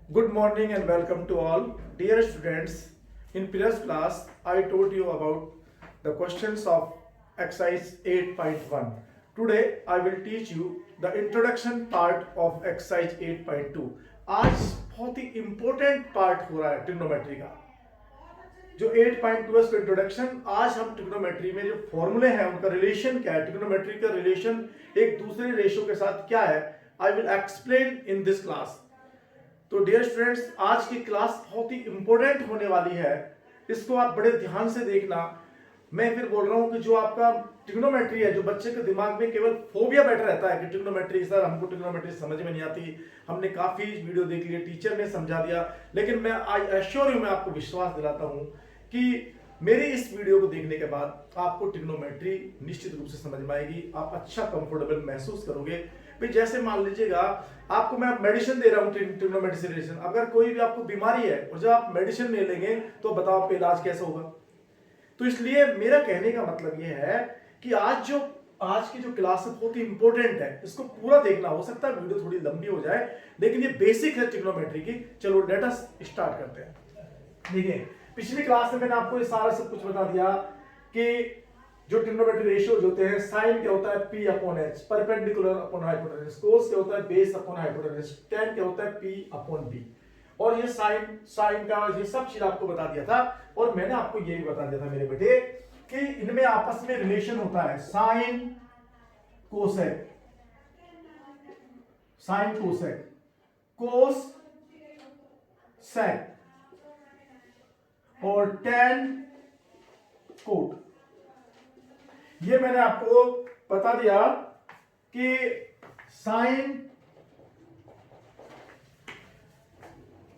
Good morning and welcome to all. Dear students, in previous class I told you about the questions of exercise 8.1. Today I will teach you the introduction part of exercise 8.2. आज बहुत ही important part हो रहा है trigonometry का। जो 8.2 है उसका introduction. आज हम ट्रिग्नोमेट्री में जो फॉर्मूले हैं उनका रिलेशन क्या है, ट्रिग्नोमेट्री का रिलेशन एक दूसरे रेशियो के साथ क्या है, I will explain in this class. तो डियर स्टूडेंट्स, आज की क्लास बहुत ही इंपॉर्टेंट होने वाली है, इसको आप बड़े ध्यान से देखना। मैं फिर बोल रहा हूं कि जो आपका ट्रिग्नोमेट्री है, जो बच्चे के दिमाग में केवल फोबिया बैठा रहता है कि ट्रिग्नोमेट्री सर हमको ट्रिग्नोमेट्री समझ में नहीं आती, हमने काफी वीडियो देख लिए, टीचर ने समझा दिया, लेकिन मैं आई एश्योर यू, मैं आपको विश्वास दिलाता हूं कि मेरी इस वीडियो को देखने के बाद आपको ट्रिग्नोमेट्री निश्चित रूप से समझ में आएगी, आप अच्छा कंफर्टेबल महसूस करोगे। भाई जैसे मान लीजिएगा आपको मैं मेडिसिन दे रहा हूँ ट्रिग्नोमेट्री से रिलेशन, अगर कोई भी आपको बीमारी है और जब आप मेडिसिन ले लेंगे तो बताओ आपका इलाज कैसा होगा। तो इसलिए मेरा कहने का मतलब यह है कि आज की जो क्लास है बहुत ही इंपॉर्टेंट है, इसको पूरा देखना। हो सकता है वीडियो थोड़ी लंबी हो जाए, लेकिन ये बेसिक है ट्रिग्नोमेट्री की। चलो लेट अस स्टार्ट करते हैं। देखिए पिछली क्लास में मैंने आपको ये सारा सब कुछ बता दिया कि जो ट्रिग्नोमेट्री रेशियोज होते हैं, साइन क्या होता है P upon H, perpendicular upon hypotenuse, cos क्या होता है बेस अपॉन हाइपोटेनस, tan क्या होता है P अपॉन B। और ये साइन का ये सब चीज आपको बता दिया था। और मैंने आपको ये भी बता दिया था मेरे बेटे कि इनमें आपस में रिलेशन होता है sine cosec, sine cosec, cos sec और tan कोट। ये मैंने आपको बता दिया कि sine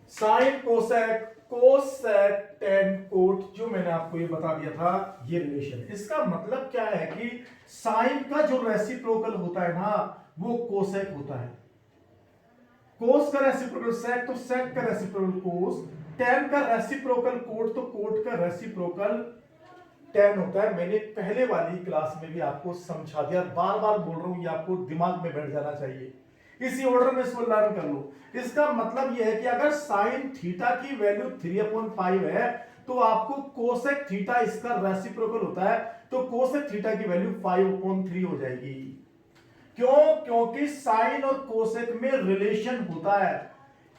cosec, cosec, tan cot, जो मैंने आपको ये बता दिया था ये रिलेशन। इसका मतलब क्या है कि साइन का जो रेसिप्रोकल होता है ना वो कोसेक होता है, कोस का रेसिप्रोकल सेक तो सेक का रेसिप्रोकल कोस, tan का रेसिप्रोकल कोट तो कोट का रेसिप्रोकल tan होता है। मैंने पहले वाली क्लास में भी आपको समझा दिया, बार बार बोल रहा हूं, ये आपको दिमाग में बैठ जाना चाहिए, इसी ऑर्डर में इसको लर्न कर लो। इसका मतलब यह है कि अगर साइन थीटा की वैल्यू 3/5 है तो आपको कोसेक थीटा इसका रेसिप्रोकल होता है, तो कोसेक थीटा की वैल्यू 5/3 हो जाएगी। क्यों? क्योंकि साइन और कोसेक में रिलेशन होता है।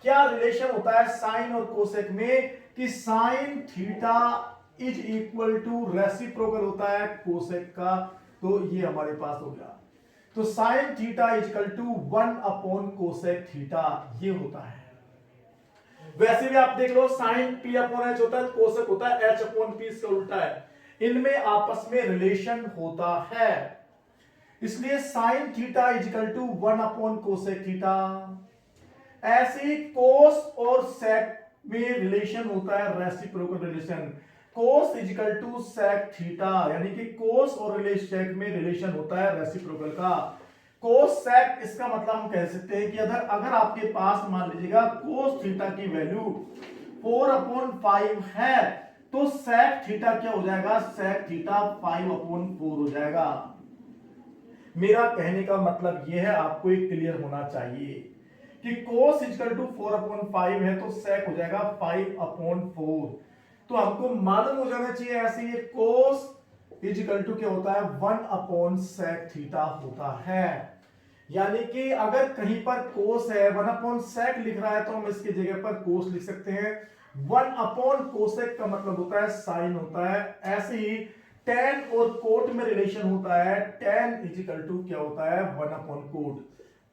क्या रिलेशन होता है साइन और कोसेक में? कि sine theta is equal to reciprocal होता है कोसेक का। तो ये हमारे पास हो गया, तो sine theta is equal to 1 cosec theta, ये होता है। वैसे भी आप देख लो, साइन P अपॉन H होता है, कोसेक होता है H अपॉन P, इसका उल्टा है। इनमें आपस में रिलेशन होता है, इसलिए sine theta is equal to 1 cosec theta. ऐसे ही कोस और सेक में रिलेशन होता है reciprocal relation, cos is equal to sec theta, यानी कि कोस और सेक में रिलेशन होता है रेसिप्रोकल का। कोस सेक, इसका मतलब हम कह सकते हैं कि अगर आपके पास मान लीजिएगा कोस थीटा की वैल्यू 4/5 है तो सेक थीटा क्या हो जाएगा? सेक थीटा 5/4 हो जाएगा। मेरा कहने का मतलब यह है, आपको एक क्लियर होना चाहिए कि cos इक्वल टू 4/5 है तो sec हो जाएगा 5/4। तो हमको मालूम हो जाना चाहिए ऐसे, ये cos इक्वल टू क्या होता है? 1/sec थीटा होता है। यानी कि अगर कहीं पर cos है, 1/sec लिख रहा है तो हम इसकी जगह पर cos लिख सकते हैं। 1/cosec का मतलब होता है साइन होता है। ऐसे ही tan और कोट में रिलेशन होता है, tan इक्वल टू क्या होता है? 1/कोट।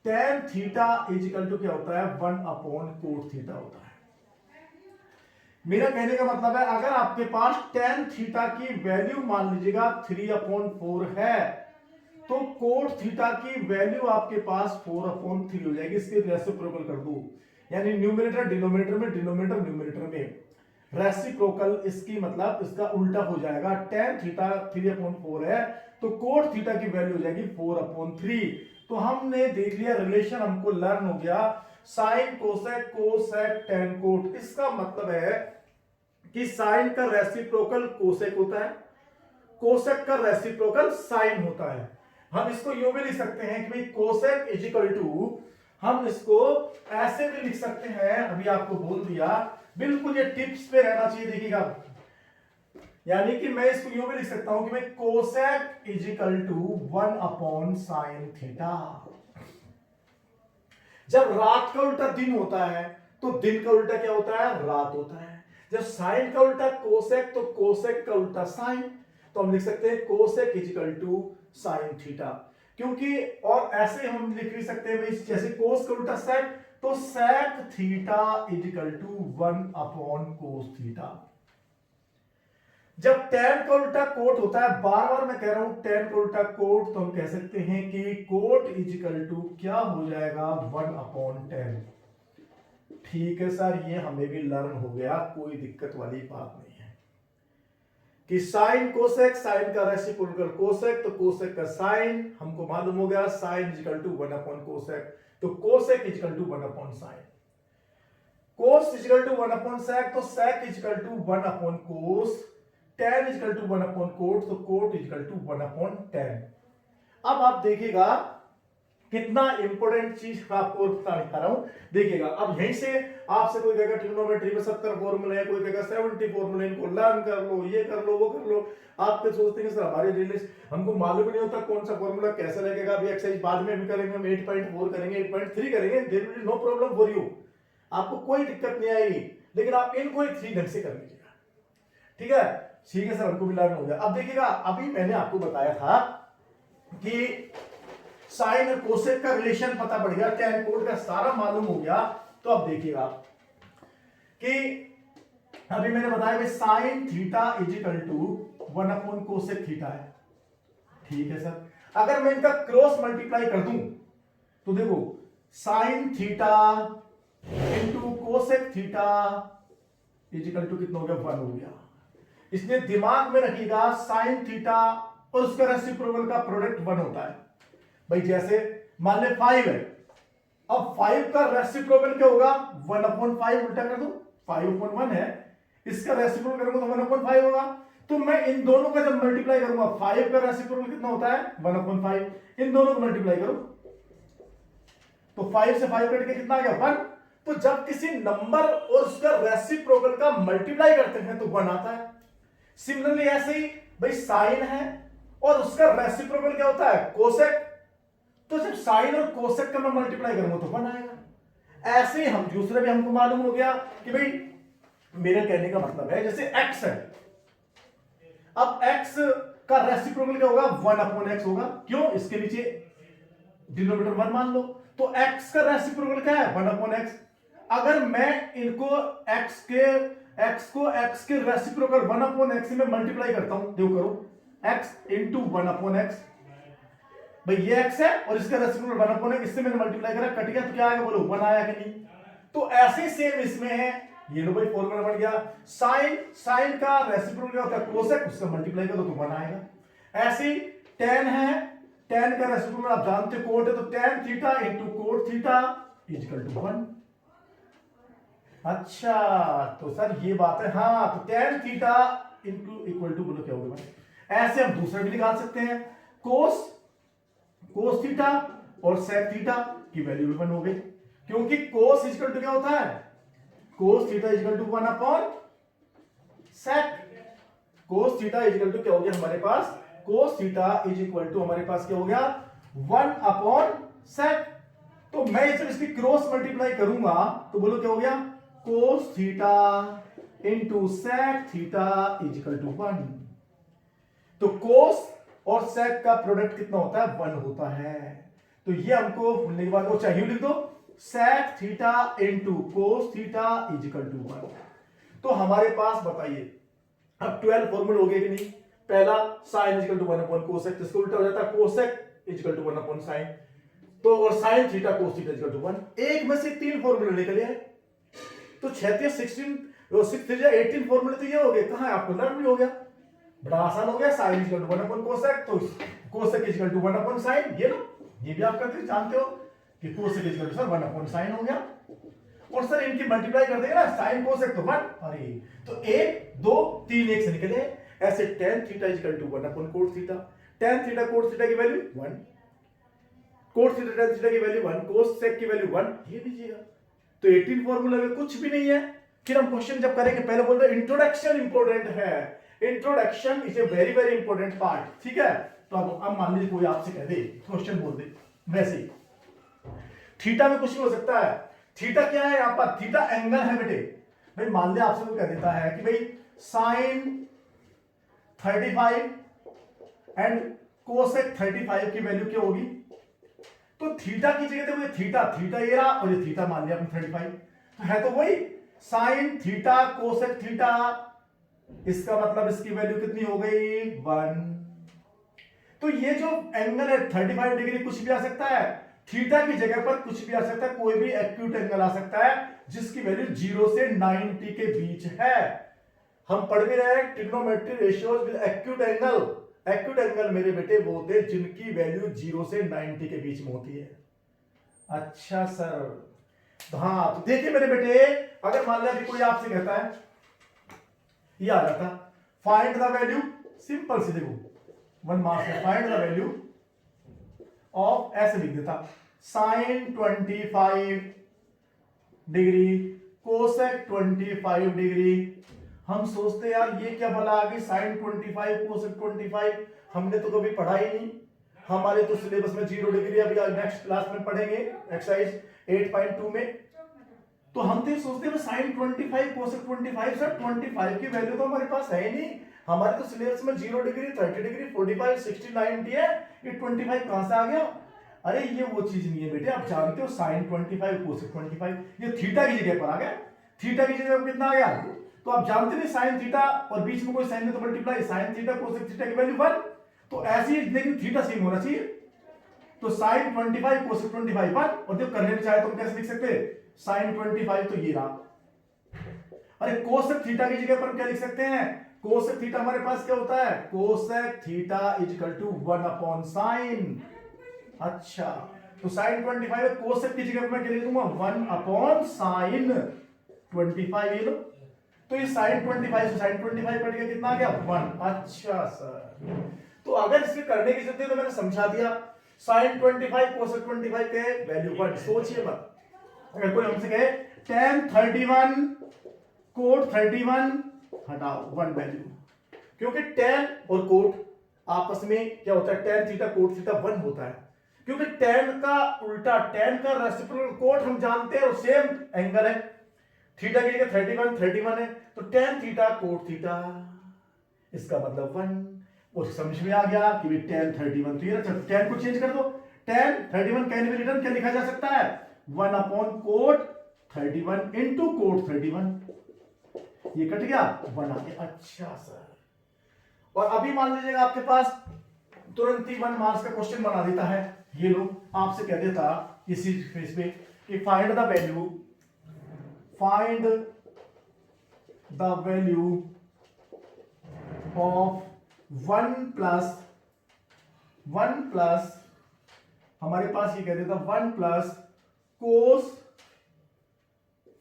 tan थीटा इक्वल टू क्या होता है? 1/कोट थीटा होता है। मेरा कहने का मतलब है, अगर आपके पास tan थीटा की वैल्यू मान लीजिएगा 3/4 है तो कोट थीटा की वैल्यू आपके पास 4/3 हो जाएगी। इसके रेसिप्रोकल कर दो, यानी न्यूमरेटर डिनोमिनेटर में, डिनोमिनेटर न्यूमरेटर में रेसिप्रोकल, इसकी मतलब इसका उल्टा हो जाएगा। tan थीटा 3/4 है तो कोट थीटा की वैल्यू हो जाएगी 4/3। तो हमने देख लिया रिलेशन, हमको लर्न हो गया sine cosec, cosec tan cot. इसका मतलब है कि साइन का रेसिप्रोकल कोसेक होता है, कोसेक का रेसिप्रोकल साइन होता है। हम इसको यूं भी लिख सकते हैं कि भाई कोसेक इज इक्वल टू हम इसको ऐसे भी लिख सकते हैं, अभी आपको बोल दिया, बिल्कुल ये टिप्स पे रहना चाहिए, देखिएगा। यानी कि मैं इसको यूं भी लिख सकता हूं कि भाई cosec is equal to 1 upon sine theta. जब रात का उल्टा दिन होता है तो दिन का उल्टा क्या होता है, रात होता है। जब साइन का उल्टा कोसेक तो कोसेक का उल्टा साइन, तो हम लिख सकते हैं cosec is equal to sine theta. क्योंकि और ऐसे हम लिख भी सकते हैं भाई, जैसे कोस का उल्टा सेक, तो sec theta is equal to 1 upon cos theta. जब tan का उल्टा कोट होता है, बार बार मैं कह रहा हूं tan का उल्टा कोट, तो हम कह सकते हैं कि कोट इज इक्वल टू क्या हो जाएगा, 1 अपॉन 10। ठीक है सर, ये हमें भी लर्न हो गया, कोई दिक्कत वाली बात नहीं है कि साइन कोसेक, साइन का रेसिप्रोकल कोसेक, तो कोसेक का साइन हमको मालूम हो गया, sine is equal to 1 upon cosec, तो cosec is equal to 1 upon sine. Cos is equal to 1 upon sec, तो sec is equal to 1 upon cos. tan is equal to 1 upon cot, तो cot is equal to 1 upon tan। अब आप देखिएगा कितना important चीज मैं आपको दिखा रहा हूं, देखिएगा। अब यहीं से आपसे कोई कहेगा ट्रिग्नोमेट्री में 70 फॉर्मूले हैं, कोई कहेगा 70 फॉर्मूले, इनको लर्न कर लो, ये कर लो, वो कर लो। आप सोचते हैं सर हमारे रिलेशन हमको मालूम नहीं होता कौन सा फॉर्मूला कैसे लगेगा। अभी एक्सरसाइज बाद में भी करेंगे, हम 8.4 करेंगे, 8.3 करेंगे, there will be no problem for you, आपको कोई दिक्कत नहीं आएगी। लेकिन आप इनको एक 3 ढंग से कर लीजिएगा, ठीक है। ठीक है सर, हमको भी लर्न हो गया। अब देखिएगा, अभी मैंने आपको बताया था कि साइन और कोसेक का रिलेशन पता पड़ गया, tan कोट का सारा मालूम हो गया। तो अब देखिएगा कि अभी मैंने बताया कि sine theta is equal to 1 upon cosec theta है, ठीक है सर। अगर मैं इनका क्रॉस मल्टीप्लाई कर दूं तो देखो sine theta into cosec theta is equal to कितना हो गया, 1 हो गया। इसलिए दिमाग में रखिएगा साइन थीटा और उसका रेसिप्रोकल का प्रोडक्ट 1 होता है। भाई जैसे मान ले 5 है, अब 5 का रेसिप्रोकल क्या होगा, 1 अपॉन 5, उल्टा कर दो, 5 अपॉन 1 है, इसका रेसिप्रोकल करूंगा तो 1 अपॉन 5 होगा। तो मैं इन दोनों का जब मल्टीप्लाई करूंगा, 5 का रेसिप्रोकल कितना होता है, 1 अपॉन 5, इन दोनों को मल्टीप्लाई करो तो 5 से 5 कट के कितना आ गया, 1। तो जब किसी नंबर और उसका रेसिप्रोकल का मल्टीप्लाई करते हैं तो 1 आता है। सिमिलरली ऐसे ही भाई साइन है और उसका रेसिप्रोकल क्या होता है, कोसेक, तो जब साइन और कोसेक का मैं मल्टीप्लाई करूंगा तो 1 आएगा। ऐसे ही हम दूसरे भी हमको मालूम हो गया कि भाई मेरे कहने का मतलब है जैसे x है, अब x का रेसिप्रोकल क्या होगा, 1 अपॉन x होगा। क्यों, इसके नीचे डिनोमिनेटर 1 मान लो, तो x का रेसिप्रोकल क्या है, 1 अपॉन x। अगर मैं इनको x के रेसिप्रोकल 1 अपॉन x में मल्टीप्लाई करता हूं, देखो करो x इंटू 1 अपॉन x, भाई ये x है और इसका रेसिप्रोकल 1 अपॉन x, इससे मैंने मल्टीप्लाई करा, कट गया तो क्या आएगा, बोलो 1 आया कि नहीं। तो ऐसे सेम इसमें है, ये लो भाई फॉर्मूला बन गया, साइन का रेसिप्रोकल क्या होता है, कोसेक, उसका मल्टीप्लाई करो तो 1 आएगा। ऐसे tan है, tan का रेसिप्रोकल आप जानते हो कोट है, तो tan theta into cot theta is equal to 1। अच्छा तो सर ये बात है, हाँ, तो tan theta into equal to बोलो क्या होगा भाई। ऐसे हम दूसरा भी निकाल सकते हैं, कोस थीटा और सेक थीटा की वैल्यू भी 1 हो गई, क्योंकि कोस इज इक्वल टू क्या होता है, cos theta is equal to 1 upon sec. Cos theta is equal to क्या हो गया हमारे पास, cos theta is equal to हमारे पास क्या हो गया, 1 अपॉन सेक। तो मैं जब इसकी क्रॉस मल्टीप्लाई करूंगा तो बोलो क्या हो गया, cos theta into sec theta is equal to 1। तो कोस और सेक का प्रोडक्ट कितना होता है, 1 होता है। तो ये हमको भूलने के बाद वो चाहिए, लिख दो sec theta into cos theta is equal to 1। तो हमारे पास बताइए अब 12 फॉर्मूले हो गए कि नहीं। पहला sine is equal to 1 upon cosec, जिसको उल्टा हो जाता है cosec is equal to 1 upon sine, तो और sine theta cos theta is equal to 1। एक में से 3 फॉर्मूले निकले हैं, तो 18 फॉर्मूले तो ये हो गए, कहां है आपको लर्न भी हो गया, बड़ा आसान हो गया। Sine is equal to 1 upon cosec, तो cosec is equal to 1 upon sine, ये लो, ये भी आप करते जानते हो कि cosec is equal to sir 1 upon sine हो गया। और सर इनकी मल्टीप्लाई कर देंगे ना, साइन कोसेक तो 1, अरे तो 1 2 3 1 से निकले। ऐसे tan theta is equal to 1 upon cot theta, tan theta cot theta की value 1, cot theta tan theta की वैल्यू 1, कोस सेक की वैल्यू 1, ये लीजिएगा। तो 18 फॉर्मूला में कुछ भी नहीं है। फिर हम क्वेश्चन जब करेंगे, पहले बोल रहे इंट्रोडक्शन इंपॉर्टेंट है, introduction is a very very important part, ठीक है। तो अब मान लीजिए कोई आपसे कह दे, क्वेश्चन बोल दे वैसे ही, थीटा में कुछ भी हो सकता है। थीटा क्या है यहां पर? थीटा एंगल है बेटे। भाई मान लिया आपसे कोई कह देता है कि भाई साइन 35 एंड कोसेक 35 की वैल्यू क्या होगी, तो थीटा की जगह देखो, थीटा थीटा ये रहा और ये थीटा मान लिया आपने 35, तो है तो वही साइन थीटा कोसेक थीटा। इसका मतलब इसकी वैल्यू कितनी हो गई? 1। तो ये जो एंगल है 35 डिग्री, कुछ भी आ सकता है, थीटा की जगह पर कुछ भी आ सकता है, कोई भी एक्यूट एंगल आ सकता है जिसकी वैल्यू 0 से 90 के बीच है। हम पढ़ भी रहे हैं trigonometry ratios with acute angle. Acute angle मेरे बेटे वो होते हैं जिनकी वैल्यू 0 से 90 के बीच में होती है। अच्छा सर, तो हाँ, तो देखिए मेरे बेटे, अगर मान लिया कोई आपसे कहता है, ये आ जाता फाइंड द वैल्यू, सिंपल से देखो 1 मार्क्स में फाइंड द वैल्यू ऑफ, ऐसे लिख देता साइन 25 डिग्री कोसेक 25 डिग्री। हम सोचते यार ये क्या भला आ गई साइन 25 कोसेक 25, हमने तो कभी पढ़ा ही नहीं, हमारे तो सिलेबस में 0 डिग्री अभी नेक्स्ट क्लास में पढ़ेंगे एक्सरसाइज 8.2 में। तो हम तो सोचते हैं साइन 25 कोसेक 25, सर 25 की वैल्यू तो हमारे पास है ही नहीं, हमारे तो सिलेबस में 0 डिग्री 30 डिग्री 45 60 90 है, ये 25 कहां से आ गया? अरे ये वो चीज नहीं है बेटे, आप जानते हो साइन 25 कोसेक 25 ये थीटा की जगह पर आ गया, थीटा की जगह पर कितना आ गया? तो आप जानते नहीं साइन थीटा और बीच में कोई साइन नहीं तो multiply sign theta cosec theta की वैल्यू 1, तो ऐसे ही लेकिन थीटा सेम होना चाहिए। तो साइन 25 कोसेक 25 1, और जब करने में चाहे तो हम कैसे लिख सकते हैं साइन 25, तो ये रहा। अरे कोसेक थीटा की जगह पर क्या लिख सकते हैं? कोसेक थीटा हमारे पास क्या होता है? Cosec theta is equal to 1 upon sine. अच्छा, तो साइन 25 है, कोसेक की जगह पर मैं क्या लिख दूंगा? 1 अपॉन साइन 25, ये लो। तो ये साइन 25 से साइन 25 कट गया, कितना आ गया? 1। अच्छा सर, तो अगर इसके करने की जरूरत है तो मैंने समझा दिया, साइन 25 कोसेक 25 के वैल्यू 1। सोचिए मत, अगर कोई हमसे कहे tan 31 कोट 31, हटाओ 1 वैल्यू, क्योंकि tan और कोट आपस में क्या होता है? tan थीटा कोट थीटा 1 होता है, क्योंकि tan का उल्टा, tan का रेसिप्रोकल कोट हम जानते हैं और सेम एंगल है, थीटा की जगह 31 है, तो tan थीटा कोट थीटा, इसका मतलब 1। और समझ में आ गया कि भी tan 31, तो ये tan को चेंज कर दो, tan 31 कैन बी रिटन क्या लिखा जा सकता है? 1 अपॉन कोट 31 इंटू कोट 31, ये कट गया 1 आ गया। अच्छा सर, और अभी मान लीजिएगा आपके पास तुरंत ही 1 मार्क्स का क्वेश्चन बना देता है, ये लो आपसे कह देता इसी फेस पे कि find the value of 1 plus हमारे पास ये कह देता 1 प्लस कोस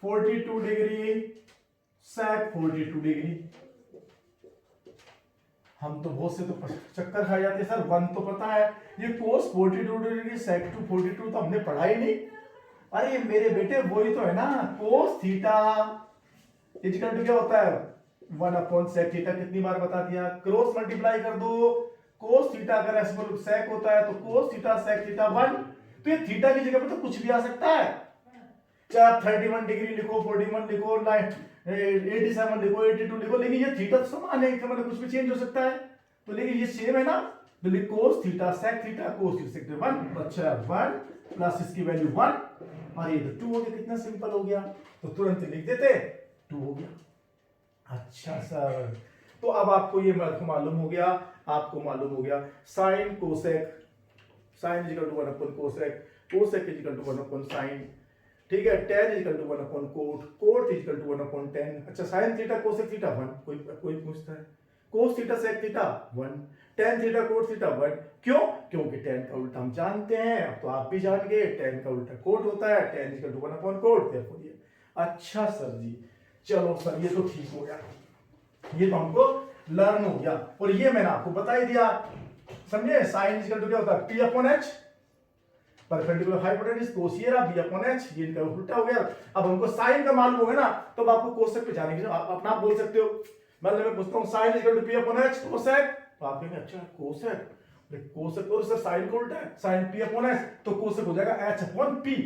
42 डिग्री सेक 42 डिग्री। हम तो बहुत से तो चक्कर खा जाते हैं सर, 1 तो पता है, ये कोस 42 डिग्री सेक 42 तो हमने पढ़ा ही नहीं। अरे मेरे बेटे वही तो है ना, कोस थीटा इक्वल टू क्या होता है? 1 अपॉन सेक थीटा। कितनी बार बता दिया, क्रॉस मल्टीप्लाई कर दो, कोस थीटा का रेसिप्रोकल सेक होता है, तो कोस थीटा सेक थीटा 1। तो ये थीटा की जगह पर तो कुछ भी आ सकता है, चाहे आप 31 डिग्री लिखो, 41 लिखो, 87 लिखो, 82 लिखो, लेकिन ये थीटा तो समान है, इसका मतलब कुछ भी चेंज हो सकता है, तो लेकिन ये सेम है ना, तो लिख cos theta sec theta cos theta sec 1। अच्छा 1 प्लस इसकी वैल्यू 1 और ये तो 2 हो गया। कितना सिंपल हो गया, तो तुरंत लिख देते 2 हो गया। अच्छा सर, तो अब आपको ये मालूम हो गया, आपको मालूम हो गया sine cosec, sine is equal to 1 upon cosec, cosec is equal to 1 upon sine, ठीक है, tan is equal to 1 upon cot, cot is equal to 1 upon tan। अच्छा साइन थीटा कोसेक थीटा 1, कोई पूछता है, cos theta sec theta 1, tan theta cot theta 1, क्यों? क्योंकि tan का उल्टा हम जानते हैं, अब तो आप भी जान गए, tan का उल्टा कोट होता है, tan is equal to 1 upon cot, therefore ये। अच्छा सर जी, चलो सर ये तो ठीक हो गया, ये तो हमको लर्न हो गया, और ये मैंने आपको बता ही दिया, समझे? साइन इज इक्वल टू क्या होता है? p upon h, perpendicular hypotenuse cos ये रहा b अपॉन h, ये इनका उल्टा हो गया। अब हमको साइन का मालूम होगा ना, तो अब आपको कोसेक पे जाने की आप अपना आप बोल सकते हो। मतलब मैं पूछता हूँ sine equal to p upon h cosec, तो आप कहेंगे अच्छा कोसेक, कोसेक और सर साइन को उल्टा है, साइन p अपॉन h, तो कोसेक हो जाएगा h अपॉन p।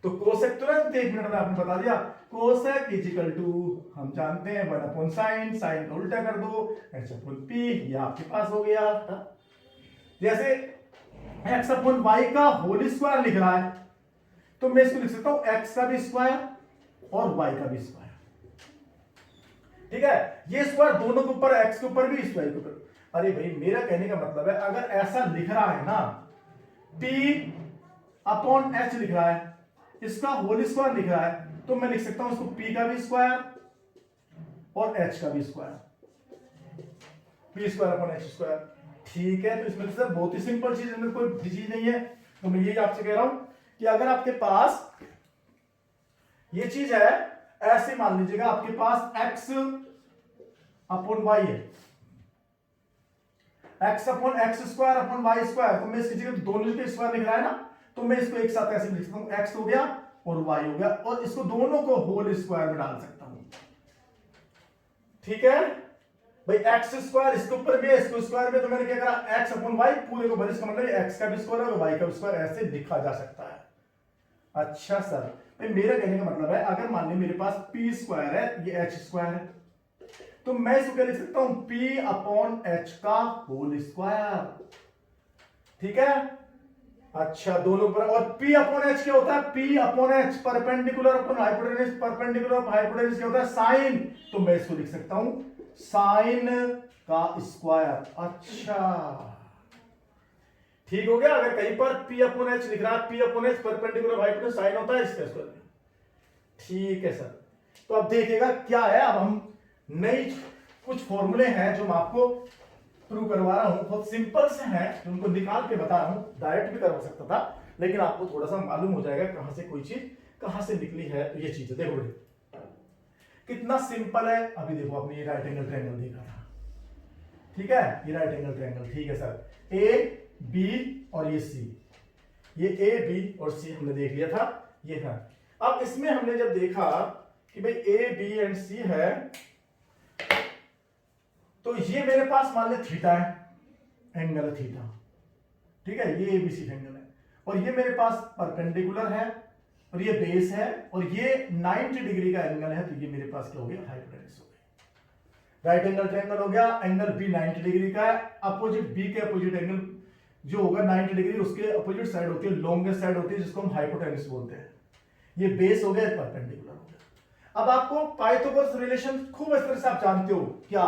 तो कोसेक तुरंत 1 मिनट में आपने बता दिया, कोसेक इज इक्वल टू हम जानते हैं 1 अपॉन साइन, साइन का उल्टा कर दो h अपॉन p, ये आपके पास हो गया। जैसे x अपॉन y का होल स्क्वायर लिख रहा है, तो मैं इसको लिख सकता हूं x का भी स्क्वायर और y का भी स्क्वायर। ठीक है, ये स्क्वायर दोनों के ऊपर, x के ऊपर भी स्क्वायर के ऊपर। अरे भाई मेरा कहने का मतलब है, अगर ऐसा लिख रहा है ना, p अपॉन h लिख रहा है, इसका होल स्क्वायर लिख रहा है, तो मैं लिख सकता हूं इसको p का भी स्क्वायर और h का भी square, p square upon h square. ठीक है, तो इसमें सर बहुत ही सिंपल चीज, इसमें कोई चीज नहीं है। तो मैं यही आपसे कह रहा हूं कि अगर आपके पास ये चीज है, ऐसे मान लीजिएगा आपके पास x अपॉन y है, x upon x square upon y square, तो मैं इसकी जगह दोनों के स्क्वायर लिख रहा है ना, तो मैं इसको एक साथ ऐसे लिख सकता हूं, x हो गया और y हो गया, और इसको दोनों को होल स्क्वायर में डाल सकता हूं। ठीक है भाई, x स्क्वायर इसके ऊपर भी है, इसको स्क्वायर में, तो मैंने क्या करा, x अपॉन y पूरे को भरे, इसका मतलब x का भी स्क्वायर और y का भी स्क्वायर, ऐसे लिखा जा सकता है। अच्छा सर, भाई मेरा कहने का मतलब है, अगर मान लीजिए मेरे पास p स्क्वायर है, ये h स्क्वायर है, तो मैं इसको क्या लिख सकता हूं, p अपॉन h का होल स्क्वायर। ठीक है, अच्छा दोनों पर, और p अपॉन h क्या होता है, p upon h perpendicular upon hypotenuse, perpendicular hypotenuse क्या होता है, साइन, तो मैं इसको लिख सकता हूं साइन का स्क्वायर। अच्छा ठीक हो गया, अगर कहीं पर p अपॉन h लिख रहा है, p upon h perpendicular hypotenuse sine होता है इसका स्क्वायर। ठीक है सर, तो अब देखिएगा क्या है, अब हम नई कुछ फॉर्मूले हैं जो मैं आपको प्रूव करवा रहा हूं, बहुत सिंपल से हैं, उनको निकाल के बता रहा हूं, डायरेक्ट भी करवा सकता था, लेकिन आपको थोड़ा सा मालूम हो जाएगा कहां से कोई चीज कहां से निकली है। तो ये चीज है, देखो कितना सिंपल है। अभी देखो आपने ये राइट एंगल ट्रायंगल देखा था, ठीक है, ये राइट एंगल ट्रायंगल, ठीक है सर, ए बी और ये सी, ये ए बी और सी हमने देख लिया था, ये था। अब इसमें हमने जब देखा कि भाई ए बी एंड सी है, तो ये मेरे पास मान ले थीटा है, एंगल है थीटा, ठीक है, ये एबीसी एंगल है, और ये मेरे पास परपेंडिकुलर है, और ये बेस है, और ये 90 डिग्री का एंगल है, तो ये मेरे पास क्या हो गया, हाइपोटेन्यूज हो गया। राइट एंगल ट्रायंगल हो गया, एंगल बी 90 डिग्री का है, अपोजिट बी के अपोजिट एंगल जो होगा 90 डिग्री, उसके अपोजिट साइड होती है, लॉन्गेस्ट साइड होती है, जिसको हम हाइपोटेन्यूज बोलते हैं। ये बेस हो गया, परपेंडिकुलर हो गया। अब आपको पाइथागोरस रिलेशन खूब इस तरह से आप जानते हो क्या,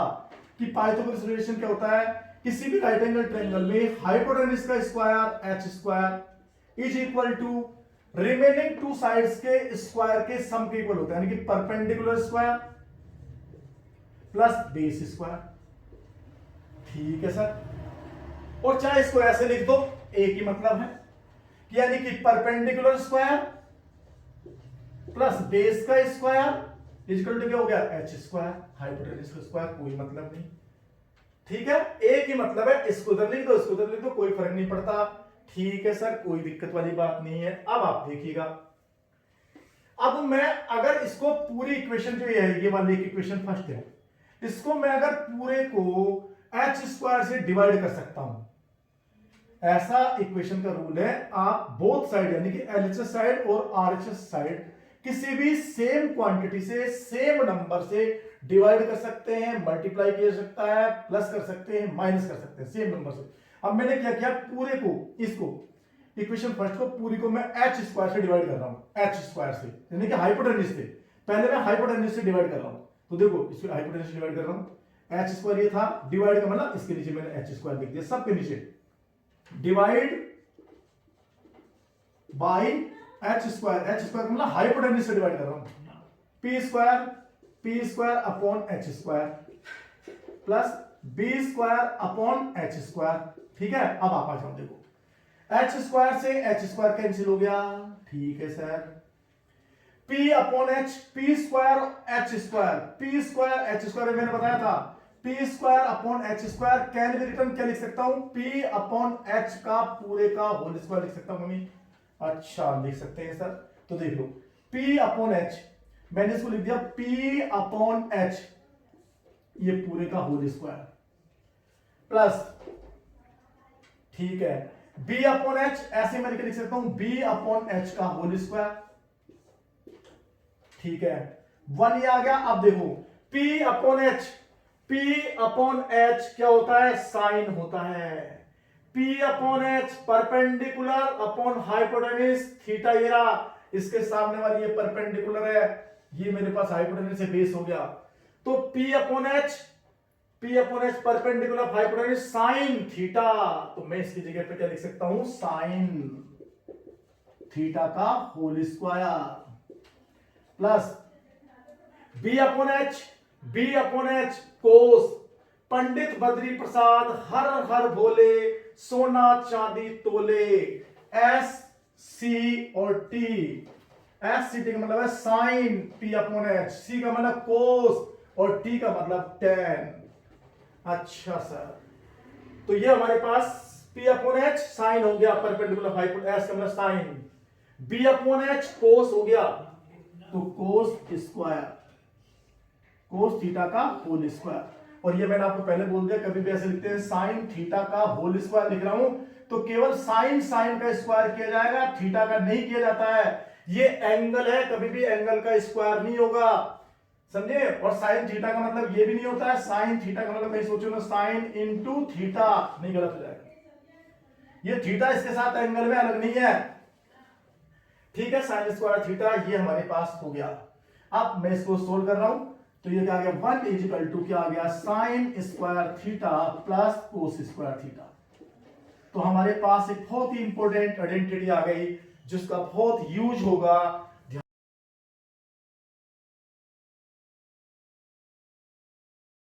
कि पाइथागोरस रिलेशन क्या होता है, किसी भी राइट एंगल ट्रायंगल में हाइपोटेन्यूज का square h square is equal to remaining two sides के स्क्वायर के सम के इक्वल होता है, यानी कि perpendicular square plus base square. ठीक है सर, और चाहे इसको ऐसे लिख दो, एक ही मतलब है, कि यानी कि परपेंडिकुलर स्क्वायर प्लस बेस का स्क्वायर इक्वल टू क्या हो गया, h स्क्वायर, हाइपोटेन्यूज का स्क्वायर, कोई मतलब नहीं। ठीक है, एक ही मतलब है, इसको उधर लिख दो, इसको उधर लिख दो, कोई फर्क नहीं पड़ता। ठीक है सर, कोई दिक्कत वाली बात नहीं है। अब आप देखिएगा, अब मैं अगर इसको पूरी इक्वेशन जो है, ये वाली इक्वेशन फर्स्ट है, इसको मैं अगर पूरे को h स्क्वायर से डिवाइड कर सकता हूं, ऐसा इक्वेशन का रूल है, आप बोथ साइड यानी कि LHS साइड और RHS साइड किसी भी सेम क्वांटिटी से, सेम नंबर से डिवाइड कर सकते हैं, मल्टीप्लाई किया जा सकता है, प्लस कर सकते हैं, माइनस कर सकते हैं, सेम नंबर से। अब मैंने क्या किया, पूरे को, इसको इक्वेशन फर्स्ट को पूरी को मैं h स्क्वायर से डिवाइड कर रहा हूं, h स्क्वायर से यानी कि हाइपोटेन्यूज से, पहले मैं हाइपोटेन्यूज से डिवाइड कर रहा हूं, तो देखो इसको हाइपोटेन्यूज से डिवाइड कर रहा हूं, h स्क्वायर ये था, डिवाइड का मतलब इसके नीचे मैंने h स्क्वायर लिख दिया, सबके नीचे divide by h square, h square का मतलब हाइपोटेन्यूज से डिवाइड कर रहा हूं, p square upon h square plus b square upon h square. ठीक है, अब आप आ जाओ, देखो h स्क्वायर से h स्क्वायर कैंसिल हो गया, ठीक है sir, p upon h, p square h square, p square h square मैंने बताया था, T square upon H square can be return, क्या लिख सकता हूं, पी अपॉन एच का पूरे का होल स्क्वायर लिख सकता हूं मम्मी। अच्छा लिख सकते हैं सर, तो देख लो पी अपॉन एच, मैंने इसको लिख दिया पी अपॉन एच, ये पूरे का होल स्क्वायर प्लस, ठीक है, बी अपॉन एच ऐसे मैं लिख सकता हूं बी अपॉन एच का होल स्क्वायर, ठीक है, 1 ये आ गया। अब देखो P upon H, P upon H क्या होता है, साइन होता है। P upon H perpendicular upon hypotenuse theta, ये रहा, इसके सामने वाली ये परपेंडिकुलर है, ये मेरे पास हाइपोटेन्यूज से बेस हो गया, तो P upon H perpendicular hypotenuse sine theta, तो मैं इसकी जगह पे क्या लिख सकता हूं, साइन थीटा का whole square plus B upon H cos, Pandit Badri Prasad हर हर भोले सोना चांदी तोले, एस सी और टी, एस सी टी का मतलब है साइन पी अपॉन एच, सी का मतलब कोस और टी का मतलब टेन। अच्छा सर, तो ये हमारे पास P अपॉन एच साइन हो गया परपेंडिकुलर हाइपोटेन्यूज, एस का मतलब साइन, B अपॉन एच कोस हो गया, तो कोस स्क्वायर, कोस थीटा का होल स्क्वायर, और ये मैंने आपको पहले बोल दिया कभी भी ऐसे लिखते हैं साइन थीटा का होल स्क्वायर लिख रहा हूं तो केवल साइन का स्क्वायर किया जाएगा, थीटा का नहीं किया जाता है, ये एंगल है, कभी भी एंगल का स्क्वायर नहीं होगा, समझे। और साइन थीटा का मतलब ये भी नहीं होता है, साइन थीटा का मतलब मैं सोचू ना साइन इंटू थीटा, नहीं, गलत हो जाएगा, ये थीटा इसके साथ एंगल में अलग नहीं है, ठीक है, साइन स्क्वायर थीटा ये हमारे पास हो गया। अब मैं इसको सोल्व कर रहा हूं, तो ये क्या आ गया, 1 इज इक्वल टू क्या आ गया, sine square theta plus cos square theta. तो हमारे पास एक बहुत ही इंपॉर्टेंट आइडेंटिटी आ गई जिसका बहुत यूज होगा